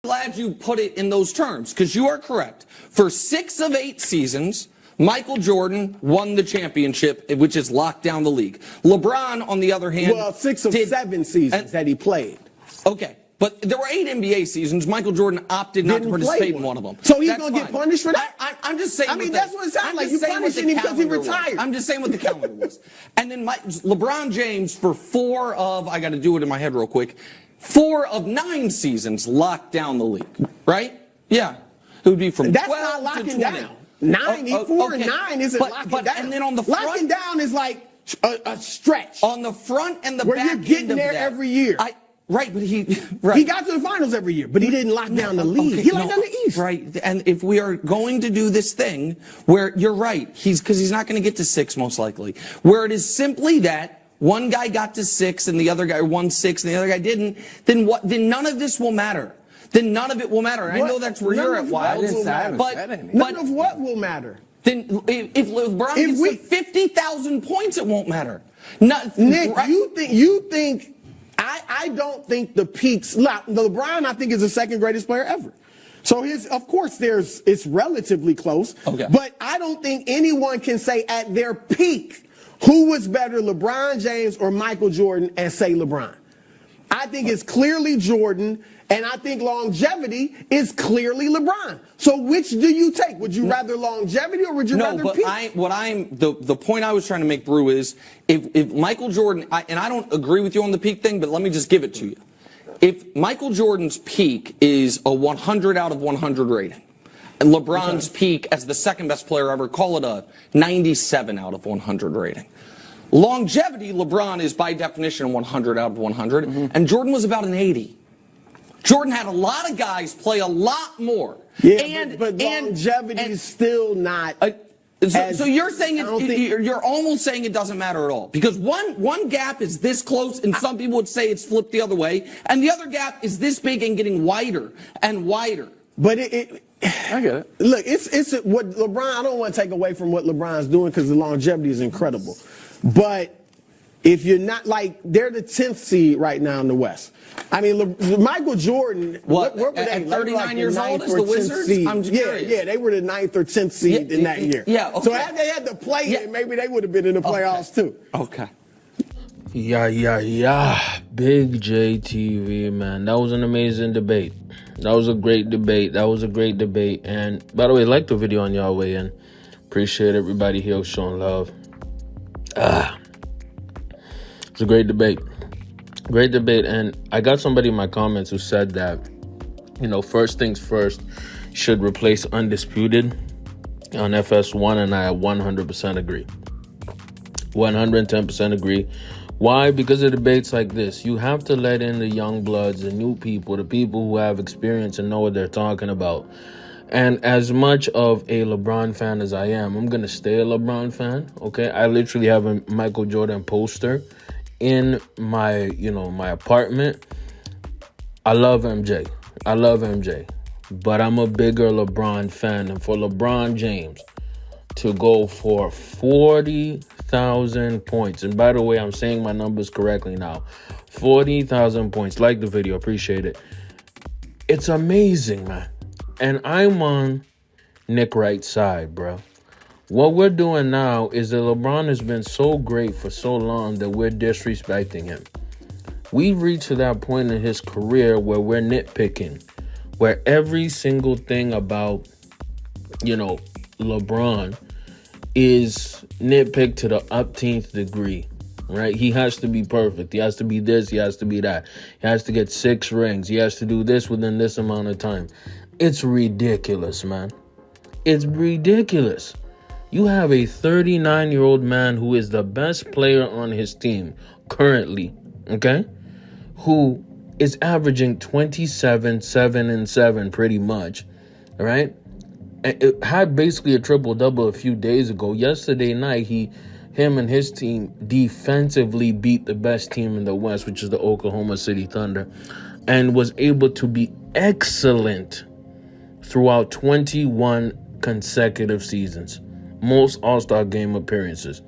glad you put it in those terms, because you are correct. For 6 of 8 seasons, Michael Jordan won the championship, which is locked down the league. LeBron, on the other hand... Well, 6 of 7 seasons that he played. Okay. But there were 8 NBA seasons. Michael Jordan opted not to participate in one of them. So he's going to get punished for that? I'm just saying... I mean, that's what it sounds like. You're punishing him because he retired. I'm just saying what the calendar was. And then LeBron James, for 4 of... I got to do it in my head real quick. 4 of 9 seasons locked down the league. Right? Yeah. It would be from 12 not locking to 20. down. 4 and 9 isn't locking down. And then on the front... Locking down is like a stretch. On the front and the where back you're getting end there of that, every year. Right, but he got to the finals every year, but he didn't lock down the league. He locked down the East. Right, and if we are going to do this thing where you're right, because he's not going to get to 6 most likely, where it is simply that one guy got to 6 and the other guy won 6 and the other guy didn't, then what? Then none of this will matter. Then none of it will matter. I know that's where you're at, Wild. None of what will matter? Then if LeBron gets to 50,000 points, it won't matter. Nick, you think. I don't think the peaks. LeBron, I think, is the second greatest player ever. So of course, it's relatively close. Okay. But I don't think anyone can say at their peak who was better, LeBron James or Michael Jordan, and say LeBron. I think it's clearly Jordan, and I think longevity is clearly LeBron. So which do you take? Would you rather longevity or would you rather peak? The point I was trying to make, Brew, is if Michael Jordan, and I don't agree with you on the peak thing, but let me just give it to you. If Michael Jordan's peak is a 100 out of 100 rating, and LeBron's peak as the second best player ever, call it a 97 out of 100 rating. Longevity, LeBron is by definition 100 out of 100, and Jordan was about an 80. Jordan had a lot of guys play a lot more. Yeah, but longevity is still not. So you're saying you're almost saying it doesn't matter at all, because one gap is this close, and some people would say it's flipped the other way, and the other gap is this big and getting wider and wider. But I get it. Look, it's what LeBron. I don't want to take away from what LeBron's doing because the longevity is incredible. But if you're not they're the 10th seed right now in the West. I mean, Michael Jordan. What were they? At 39 years old as the Wizards? I'm curious. Yeah, they were the 9th or 10th seed in that year. Yeah. Okay. So had they had to play it, maybe they would have been in the playoffs too. Okay. Yeah. Big JTV, man. That was an amazing debate. That was a great debate. And by the way, like the video on y'all way in. Appreciate everybody here showing love. It's a great debate. And I got somebody in my comments who said that, first things first, should replace Undisputed on FS1, and I 100% agree. 110% agree. Why? Because of debates like this. You have to let in the young bloods, the new people, the people who have experience and know what they're talking about. And as much of a LeBron fan as I am, I'm going to stay a LeBron fan, okay? I literally have a Michael Jordan poster in my, my apartment. I love MJ. But I'm a bigger LeBron fan. And for LeBron James to go for 40,000 points, and by the way, I'm saying my numbers correctly now, 40,000 points. Like the video, appreciate it. It's amazing, man. And I'm on Nick Wright's side, bro. What we're doing now is that LeBron has been so great for so long that we're disrespecting him. We've reached to that point in his career where we're nitpicking, where every single thing about, LeBron is nitpicked to the upteenth degree, right? He has to be perfect. He has to be this. He has to be that. He has to get 6 rings. He has to do this within this amount of time. It's ridiculous, man. It's ridiculous. You have a 39-year-old man who is the best player on his team currently, okay? Who is averaging 27, 7, and 7 pretty much, all right? It had basically a triple-double a few days ago. Yesterday night, him and his team defensively beat the best team in the West, which is the Oklahoma City Thunder, and was able to be excellent throughout 21 consecutive seasons. Most All-Star game appearances,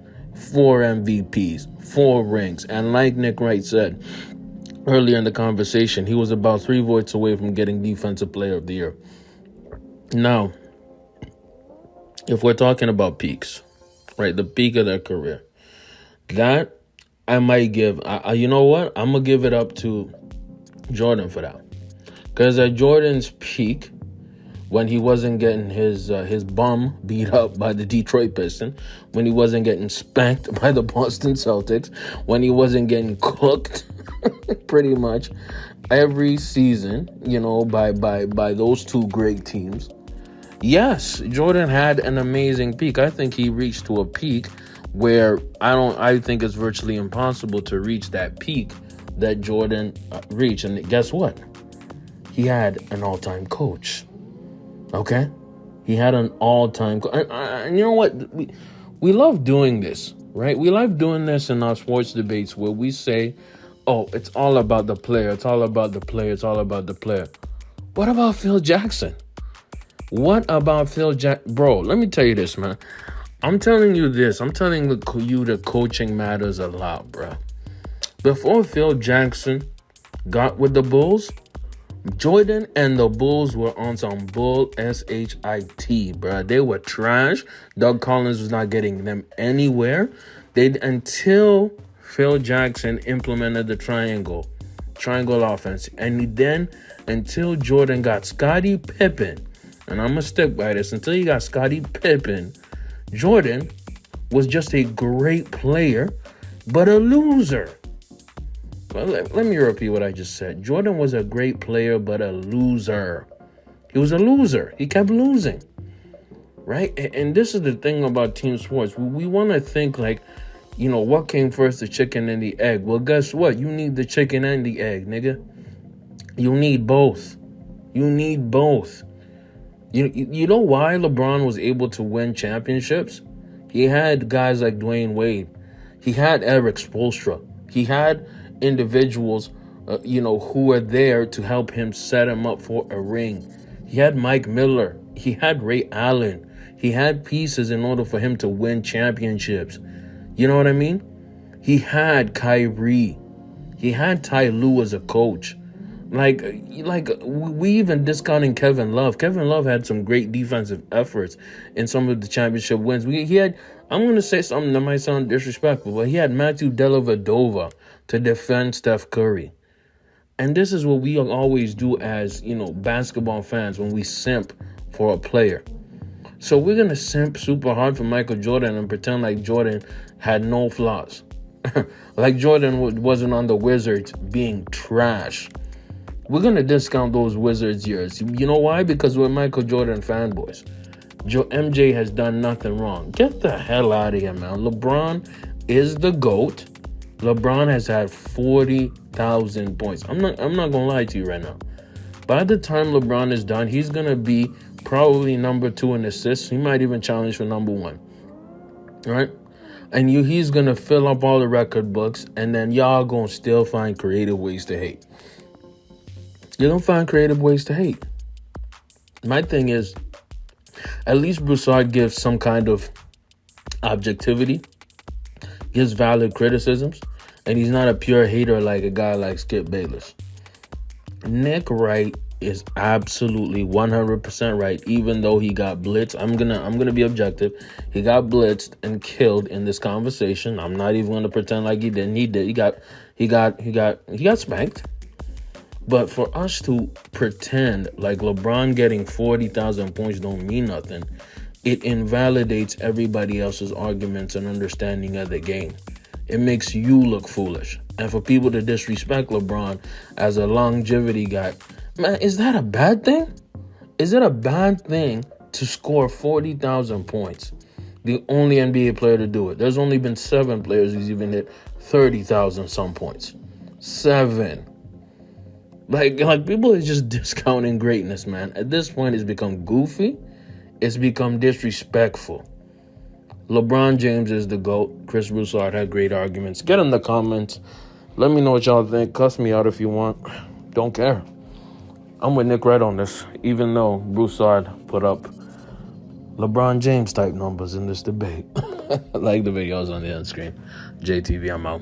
4 MVPs, 4 rings. And like Nick Wright said, earlier in the conversation, he was about 3 votes away from getting Defensive Player of the Year. Now, if we're talking about peaks, right, the peak of their career, that I might give, you know what? I'm going to give it up to Jordan for that. Because at Jordan's peak, when he wasn't getting his bum beat up by the Detroit Pistons, when he wasn't getting spanked by the Boston Celtics, when he wasn't getting cooked pretty much every season, by those two great teams. Yes, Jordan had an amazing peak. I think he reached to a peak where I think it's virtually impossible to reach that peak that Jordan reached. And guess what? He had an all-time coach. Okay? He had an all-time coach. And you know what? We love doing this, right? We love doing this in our sports debates where we say, oh, it's all about the player. It's all about the player. It's all about the player. What about Phil Jackson? What about Phil Jackson? Bro, let me tell you this, man. I'm telling you this. I'm telling you that coaching matters a lot, bro. Before Phil Jackson got with the Bulls, Jordan and the Bulls were on some bull S-H-I-T, bro. They were trash. Doug Collins was not getting them anywhere. Until Phil Jackson implemented the triangle offense. And then until Jordan got Scottie Pippen, and I'm going to stick by this, until he got Scottie Pippen, Jordan was just a great player, but a loser. Well, let me repeat what I just said. Jordan was a great player, but a loser. He was a loser. He kept losing, right? And this is the thing about team sports. We want to think like, what came first, the chicken and the egg? Well, guess what? You need the chicken and the egg, nigga. You need both. You need both. You know why LeBron was able to win championships? He had guys like Dwayne Wade. He had Eric Spoelstra. He had individuals, who were there to help him set him up for a ring. He had Mike Miller. He had Ray Allen. He had pieces in order for him to win championships. You know what I mean? He had Kyrie. He had Ty Lue as a coach. Like we even discounting Kevin Love. Kevin Love had some great defensive efforts in some of the championship wins. He had, I'm going to say something that might sound disrespectful, but he had Matthew Dellavedova to defend Steph Curry. And this is what we always do as, basketball fans when we simp for a player. So we're going to simp super hard for Michael Jordan and pretend like Jordan had no flaws. Like Jordan wasn't on the Wizards being trash. We're going to discount those Wizards years. You know why? Because we're Michael Jordan fanboys. MJ has done nothing wrong. Get the hell out of here, man. LeBron is the GOAT. LeBron has had 40,000 points. I'm not going to lie to you right now. By the time LeBron is done, he's going to be probably number 2 in assists. He might even challenge for number 1. All right? And he's going to fill up all the record books, and then y'all going to still find creative ways to hate. You're going to find creative ways to hate. My thing is, at least Broussard gives some kind of objectivity, gives valid criticisms, and he's not a pure hater like a guy like Skip Bayless. Nick Wright is absolutely 100% right, even though he got blitzed. I'm gonna be objective. He got blitzed and killed in this conversation. I'm not even gonna pretend like he didn't. He did. He got spanked. But for us to pretend like LeBron getting 40,000 points don't mean nothing, it invalidates everybody else's arguments and understanding of the game. It makes you look foolish. And for people to disrespect LeBron as a longevity guy, man, is that a bad thing? Is it a bad thing to score 40,000 points? The only NBA player to do it. There's only been 7 players who's even hit 30,000 some points. 7. Like people are just discounting greatness, man. At this point, it's become goofy. It's become disrespectful. LeBron James is the GOAT. Chris Broussard had great arguments. Get in the comments. Let me know what y'all think. Cuss me out if you want. Don't care. I'm with Nick Wright on this, even though Broussard put up LeBron James type numbers in this debate. Like the videos on the end screen. JTV, I'm out.